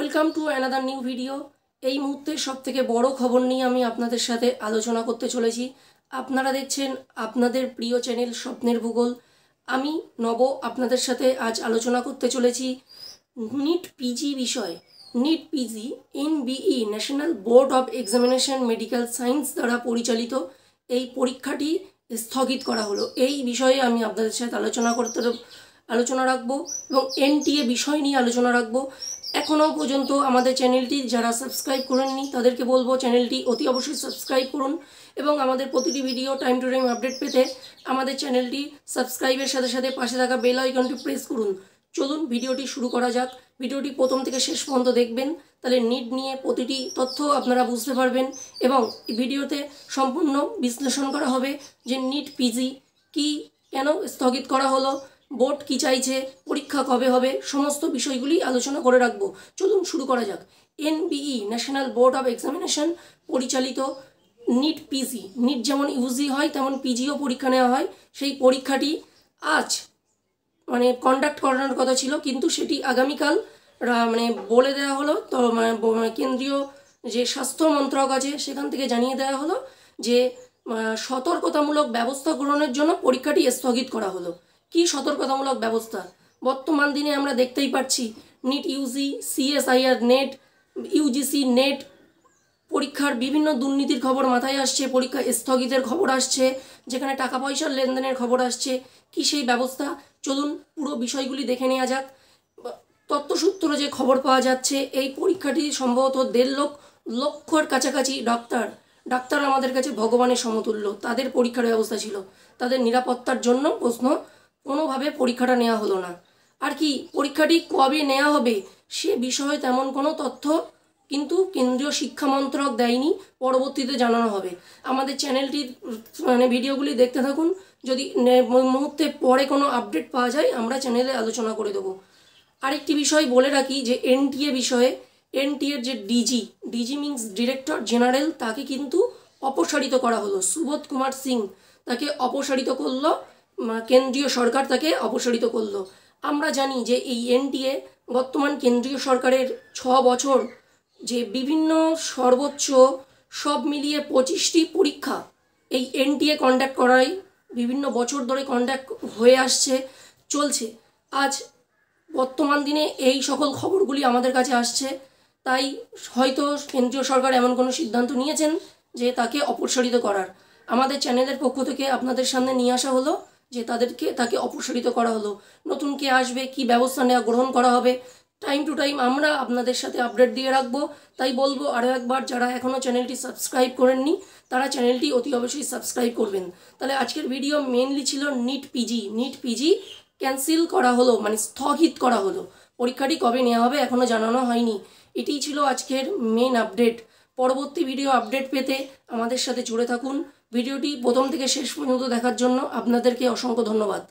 Welcome to another new video. এই মুহূর্তে সবথেকে বড় খবর নিয়ে আমি আপনাদের সাথে আলোচনা করতে চলেছি। আপনারা দেখছেন আপনাদের প্রিয় চ্যানেল স্বপ্নের ভূগোল। আমি নব আপনাদের সাথে আজ আলোচনা করতে চলেছি নিট পিজি বিষয়। NEET PG NBE national board of examination medical science দ্বারা পরিচালিত এই পরীক্ষাটি স্থগিত করা হলো। এই বিষয়ে আমি আপনাদের সাথে আলোচনা রাখবো এবং এনটিএ বিষয় নিয়ে আলোচনা রাখবো। এখনও পর্যন্ত আমাদের চ্যানেলটি যারা সাবস্ক্রাইব করেননি তাদেরকে বলবো চ্যানেলটি অতি অবশ্যই সাবস্ক্রাইব করুন এবং আমাদের প্রতিটি video time to time update পেতে আমাদের চ্যানেলটি সাবস্ক্রাইবের সাথে সাথে পাশে থাকা বেল আইকনটি প্রেস করুন। চলুন ভিডিওটি শুরু করা যাক। ভিডিওটি প্রথম থেকে শেষ পর্যন্ত দেখবেন, তাহলে নিট নিয়ে প্রতিটি তথ্য আপনারা বুঝতে পারবেন এবং ভিডিওতে সম্পূর্ণ বিশ্লেষণ করা হবে যে নিট পিজি কি, কেন স্থগিত করা হলো, বোর্ড কি চাইছে, পরীক্ষা কবে হবে, সমস্ত বিষয়গুলি আলোচনা করে রাখবো। চলুন শুরু করা যাক। এনবিই ন্যাশনাল বোর্ড অফ এক্সামিনেশন পরিচালিত নিট পিজি, নিট যেমন ইউজি হয় তেমন পিজিও পরীক্ষা নেওয়া হয়। সেই পরীক্ষাটি আজ কন্ডাক্ট করানোর কথা ছিল, কিন্তু সেটি আগামীকাল বলে দেওয়া হলো। তো কেন্দ্রীয় যে স্বাস্থ্য মন্ত্রক আছে সেখান থেকে জানিয়ে দেওয়া হলো যে সতর্কতামূলক ব্যবস্থা গ্রহণের জন্য পরীক্ষাটি স্থগিত করা হলো। কি সতর্কতামূলক ব্যবস্থা? বর্তমান দিনে আমরা দেখতেই পাচ্ছি NEET UG, CSIR NET, UGC NET পরীক্ষার বিভিন্ন দুর্নীতির খবর মাথায় আসছে, পরীক্ষা স্থগিতের খবর আসছে, যেখানে টাকা পয়সার লেনদেনের খবর আসছে। কি সেই ব্যবস্থা? চলুন পুরো বিষয়গুলি দেখে নেওয়া যাক। তথ্যসূত্র যে খবর পাওয়া যাচ্ছে, এই পরীক্ষাটি সম্ভবত 1.5 লক্ষর কাছাকাছি ডাক্তার আমাদের কাছে ভগবানের সমতুল্য। তাদের পরীক্ষার ব্যবস্থা ছিল, তাদের নিরাপত্তার জন্য কোনোভাবে পরীক্ষাটা নেওয়া হলো না। আর কি পরীক্ষাটি কবে নেওয়া হবে সে বিষয়ে তেমন কোনো তথ্য কিন্তু কেন্দ্রীয় শিক্ষা মন্ত্রক দেয়নি, পরবর্তীতে জানানো হবে। আমাদের চ্যানেলটির ভিডিওগুলি দেখতে থাকুন, যদি মুহূর্তে পরে কোনো আপডেট পাওয়া যায় আমরা চ্যানেলে আলোচনা করে দেবো। আরেকটি বিষয় বলে রাখি যে এনটিএ বিষয়ে, এনটিএর যে ডিজি মিনস ডিরেক্টর জেনারেল, তাকে কিন্তু অপসারিত করা হলো। সুবোধ কুমার সিং তাকে অপসারিত করলো, কেন্দ্রীয় সরকার তাকে অপসারিত করলো। আমরা জানি যে এই এনটিএ বর্তমান কেন্দ্রীয় সরকারের 6 বছর যে বিভিন্ন সর্বোচ্চ সব মিলিয়ে 25টি পরীক্ষা এই এনটিএ কন্ডাক্ট করায় বিভিন্ন বছর ধরে কন্ডাক্ট হয়ে আসছে, চলছে। আজ বর্তমান দিনে এই সকল খবরগুলি আমাদের কাছে আসছে, তাই হয়তো কেন্দ্রীয় সরকার এমন কোনো সিদ্ধান্ত নিয়েছেন যে তাকে অপসারিত করার। আমাদের চ্যানেলের পক্ষ থেকে আপনাদের সামনে নিয়ে আসা হলো যে তাকে অপসারিত করা হলো। নতুন কে আসবে, কি ব্যবস্থা গ্রহণ করা হবে, টাইম টু টাইম আমরা আপনাদের সাথে আপডেট দিয়ে রাখবো। তাই বলবো আরও একবার, যারা এখনও চ্যানেলটি সাবস্ক্রাইব করেননি তারা চ্যানেলটি অতি অবশ্যই সাবস্ক্রাইব করবেন। তাহলে আজকের ভিডিও মেনলি ছিল নিট পিজি ক্যান্সেল করা হলো, স্থগিত করা হলো। পরীক্ষাটি কবে নেওয়া হবে এখনও জানানো হয়নি। এটিই ছিল আজকের মেন আপডেট। পরবর্তী ভিডিও আপডেট পেতে আমাদের সাথে জুড়ে থাকুন। ভিডিওটি প্রথম থেকে শেষ পর্যন্ত দেখার জন্য আপনাদেরকে অসংখ্য ধন্যবাদ।